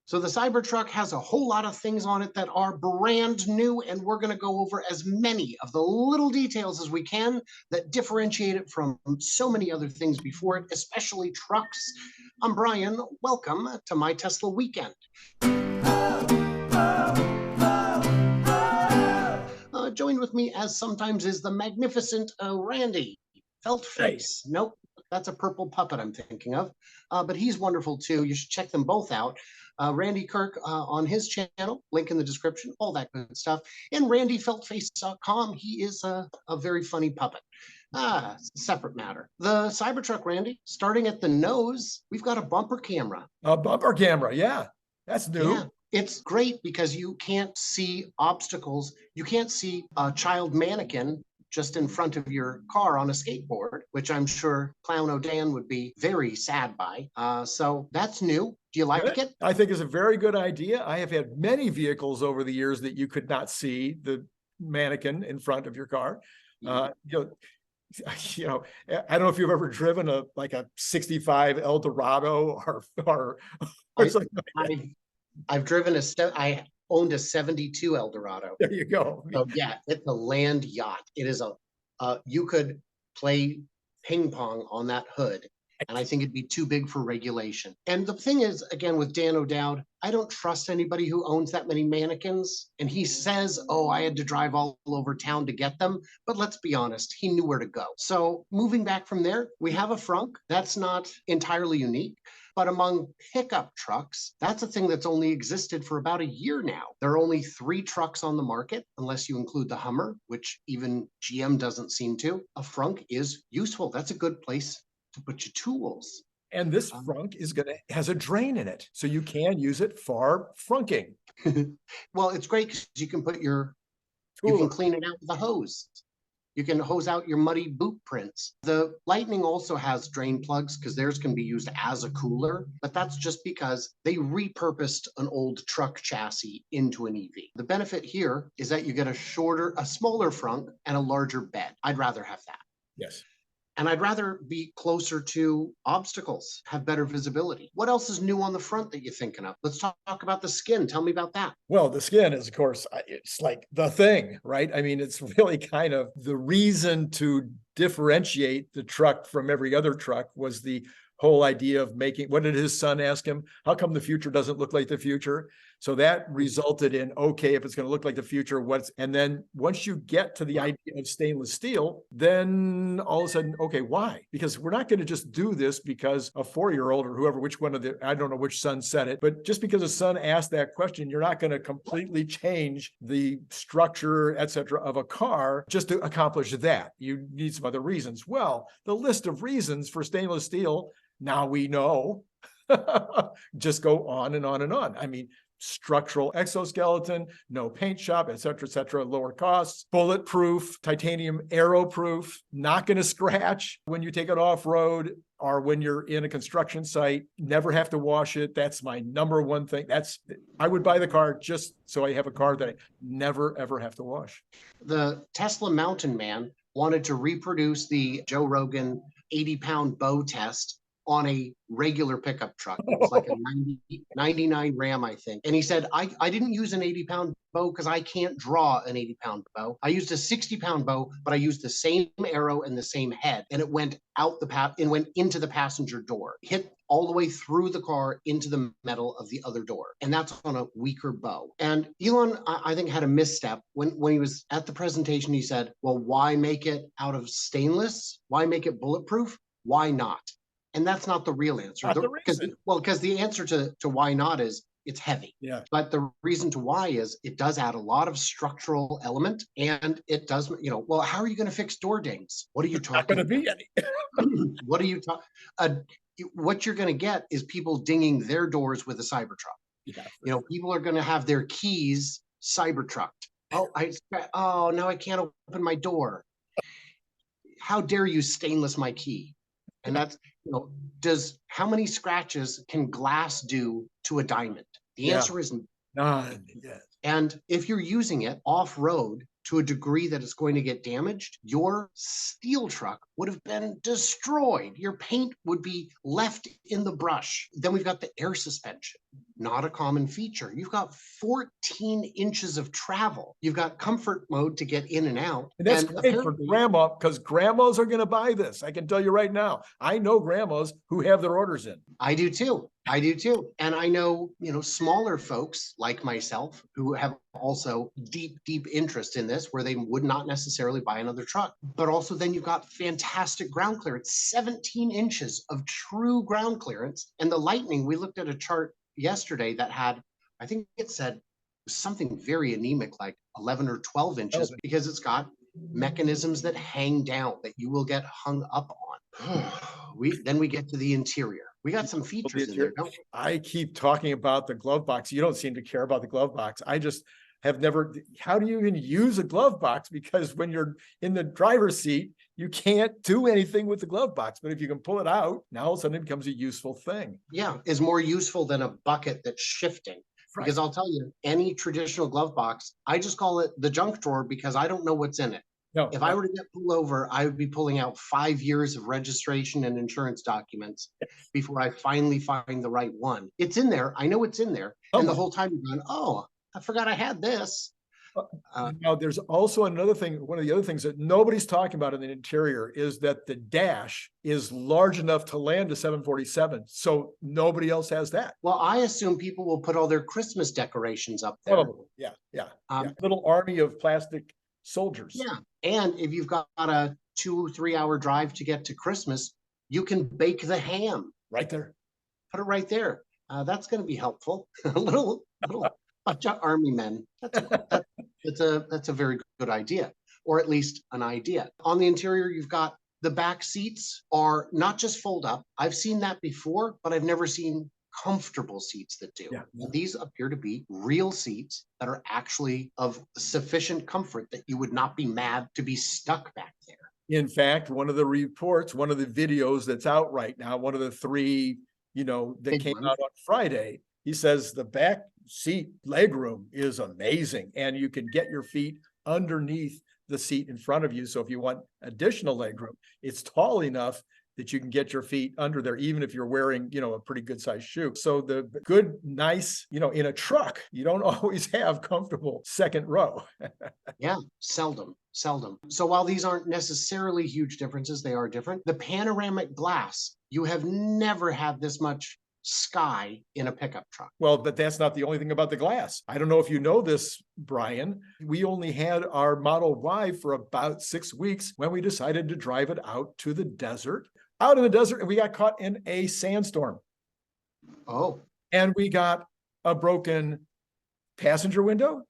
So the Cybertruck has a whole lot of things on it that are brand new, and we're going to go over as many of the little details as we can that differentiate it from so many other things before it, especially trucks. I'm Brian. Welcome to My Tesla Weekend. Joined with me, as sometimes is, the magnificent Randy. Felt face. Nope, that's a purple puppet I'm thinking of. But he's wonderful too. You should check them both out. Randy Kirk on his channel, link in the description, all that good stuff. And randyfeltface.com, he is a very funny puppet. It's a separate matter. The Cybertruck, Randy, starting at the nose, we've got a bumper camera. A bumper camera, yeah. That's new. Yeah. It's great because you can't see obstacles. You can't see a child mannequin just in front of your car on a skateboard, which I'm sure Clown O'Dan would be very sad by. So that's new. Do you like it? I think it's a very good idea. I have had many vehicles over the years that you could not see the mannequin in front of your car. I don't know if you've ever driven a 65 Eldorado or something like that. I've driven I owned a 72 Eldorado. There you go. So yeah, it's a land yacht. It is you could play ping pong on that hood, and I think it'd be too big for regulation. And the thing is, again, with Dan O'Dowd, I don't trust anybody who owns that many mannequins. And he says, oh, I had to drive all over town to get them. But let's be honest, he knew where to go. So moving back from there, we have a frunk. That's not entirely unique. But among pickup trucks, that's a thing that's only existed for about a year now. There are only 3 trucks on the market, unless you include the Hummer, which even GM doesn't seem to. A frunk is useful. That's a good place to put your tools. And this frunk has a drain in it, so you can use it for frunking. Well, it's great because you can put you can clean it out with a hose. You can hose out your muddy boot prints. The Lightning also has drain plugs because theirs can be used as a cooler, but that's just because they repurposed an old truck chassis into an EV. The benefit here is that you get a smaller frunk and a larger bed. I'd rather have that. Yes. And I'd rather be closer to obstacles, have better visibility. What else is new on the front that you're thinking of? Let's talk about the skin. Tell me about that. Well, the skin is, of course, it's like the thing, right? I mean, it's really kind of the reason to differentiate the truck from every other truck was the whole idea of what did his son ask him? How come the future doesn't look like the future? So that resulted in, okay, if it's going to look like the future, and then once you get to the idea of stainless steel, then all of a sudden, okay, why? Because we're not going to just do this because a 4-year-old or whoever, I don't know which son said it, but just because a son asked that question, you're not going to completely change the structure, et cetera, of a car just to accomplish that. You need some other reasons. Well, the list of reasons for stainless steel, now we know, just go on and on and on. I mean, structural exoskeleton, no paint shop, et cetera, lower costs, bulletproof, titanium aero-proof, not going to scratch when you take it off-road or when you're in a construction site, never have to wash it. That's my number one thing. I would buy the car just so I have a car that I never, ever have to wash. The Tesla Mountain Man wanted to reproduce the Joe Rogan 80-pound bow test on a regular pickup truck. It was like a 99 Ram, I think. And he said, I didn't use an 80-pound bow because I can't draw an 80-pound bow. I used a 60-pound bow, but I used the same arrow and the same head. And it went into the passenger door, hit all the way through the car into the metal of the other door. And that's on a weaker bow. And Elon, I think, had a misstep. When he was at the presentation, he said, well, why make it out of stainless? Why make it bulletproof? Why not? And that's not the real answer. Because the answer to why not is it's heavy. Yeah. But the reason to why is it does add a lot of structural element, and it does, well, how are you going to fix door dings? What are you talking about? Not going to be any. What are you talking? What you're going to get is people dinging their doors with a Cybertruck. Yeah. People are going to have their keys Cybertrucked. Oh, now I can't open my door. How dare you stainless my key? And that's, how many scratches can glass do to a diamond? The answer is none. Yes. And if you're using it off-road to a degree that it's going to get damaged, your steel truck would have been destroyed. Your paint would be left in the brush. Then we've got the air suspension, not a common feature. You've got 14 inches of travel. You've got comfort mode to get in and out. And that's great for grandma, because grandmas are going to buy this. I can tell you right now. I know grandmas who have their orders in. I do too. I do too. And I know, smaller folks like myself who have also deep, deep interest in this, where they would not necessarily buy another truck. But also then you've got fantastic ground clearance, 17 inches of true ground clearance. And the Lightning, we looked at a chart yesterday that had, I think it said something very anemic, like 11 or 12 inches, because it's got mechanisms that hang down that you will get hung up on. Then we get to the interior. We got some features in there, don't we? I keep talking about the glove box. You don't seem to care about the glove box. I just have never, how do you even use a glove box? Because when you're in the driver's seat, you can't do anything with the glove box. But if you can pull it out, now all of a sudden it becomes a useful thing. Yeah, is more useful than a bucket that's shifting. Right. Because I'll tell you, any traditional glove box, I just call it the junk drawer because I don't know what's in it. No, if I were to get pulled over, I would be pulling out 5 years of registration and insurance documents before I finally find the right one. It's in there. I know it's in there. And the whole time you're going, oh, I forgot I had this. Now, there's also another thing. One of the other things that nobody's talking about in the interior is that the dash is large enough to land a 747. So nobody else has that. Well, I assume people will put all their Christmas decorations up there. Probably. Yeah. Little army of plastic soldiers. Yeah. And if you've got a 2-3 hour drive to get to Christmas, you can bake the ham. Right there. Put it right there. That's going to be helpful. a little bunch of army men. That's a very good idea, or at least an idea. On the interior, you've got the back seats are not just fold up. I've seen that before, but I've never seen comfortable seats that do. Yeah. These appear to be real seats that are actually of sufficient comfort that you would not be mad to be stuck back there. In fact, one of the reports, one of the videos that's out right now, one of the 3, that came out on Friday, he says the back seat legroom is amazing, and you can get your feet underneath the seat in front of you. So if you want additional legroom, it's tall enough that you can get your feet under there, even if you're wearing, a pretty good sized shoe. So the good, nice, in a truck, you don't always have comfortable second row. Yeah, seldom. So while these aren't necessarily huge differences, they are different. The panoramic glass, you have never had this much sky in a pickup truck. Well, but that's not the only thing about the glass. I don't know if you know this, Brian. We only had our Model Y for about 6 weeks when we decided to drive it out to the desert. Out in the desert, and we got caught in a sandstorm. Oh. And we got a broken passenger window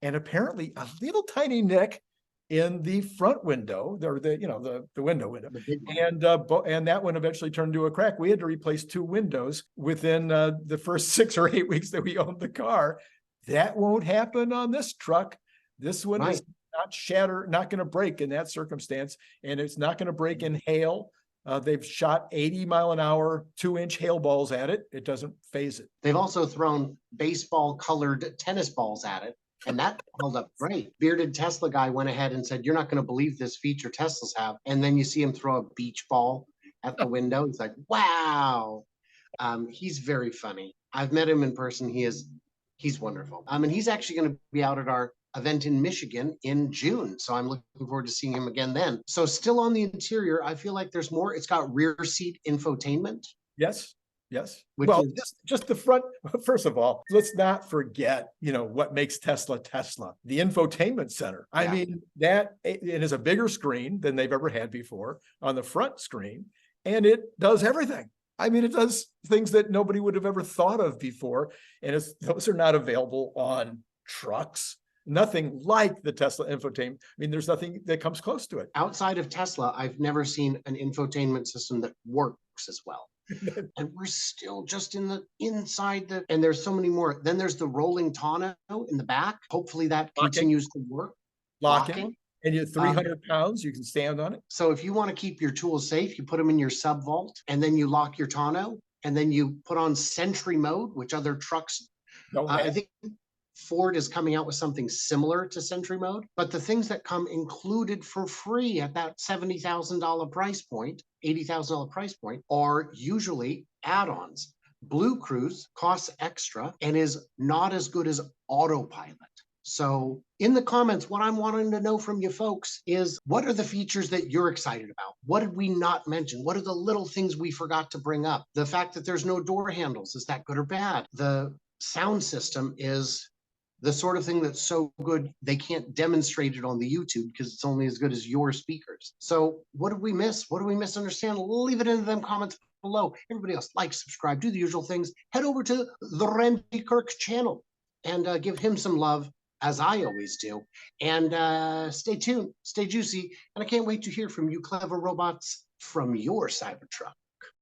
and apparently a little tiny nick in the front window, the window. And that one eventually turned into a crack. We had to replace 2 windows within the first 6 or 8 weeks that we owned the car. That won't happen on this truck. This one is not going to break in that circumstance, and it's not going to break in hail. They've shot 80 mile an hour, 2-inch hail balls at it. It doesn't phase it. They've also thrown baseball colored tennis balls at it, and that held up great. Bearded Tesla guy went ahead and said, you're not going to believe this feature Teslas have. And then you see him throw a beach ball at the window. He's like, wow. He's very funny. I've met him in person. He's wonderful. And he's actually going to be out at our event in Michigan in June. So I'm looking forward to seeing him again then. So still on the interior, I feel like there's more. It's got rear seat infotainment. Yes. Well, just the front. First of all, let's not forget, what makes Tesla. The infotainment center. Yeah. I mean, it is a bigger screen than they've ever had before on the front screen, and it does everything. I mean, it does things that nobody would have ever thought of before, and those are not available on trucks. Nothing like the Tesla infotainment. I mean, there's nothing that comes close to it. Outside of Tesla, I've never seen an infotainment system that works as well. And we're still just inside and there's so many more. Then there's the rolling tonneau in the back. Hopefully that continues to work. Locking. And you're 300 pounds, you can stand on it. So if you want to keep your tools safe, you put them in your sub vault, and then you lock your tonneau, and then you put on Sentry mode, which other trucks, I think Ford is coming out with something similar to Sentry Mode, but the things that come included for free at that $70,000 price point, $80,000 price point, are usually add-ons. Blue Cruise costs extra and is not as good as Autopilot. So in the comments, what I'm wanting to know from you folks is, what are the features that you're excited about? What did we not mention? What are the little things we forgot to bring up? The fact that there's no door handles, is that good or bad? The sound system is the sort of thing that's so good they can't demonstrate it on the YouTube because it's only as good as your speakers. So what did we miss? What do we misunderstand? Leave it in them comments below. Everybody else, like, subscribe, do the usual things. Head over to the Randy Kirk channel and give him some love, as I always do. And stay tuned, stay juicy, and I can't wait to hear from you clever robots from your Cybertruck.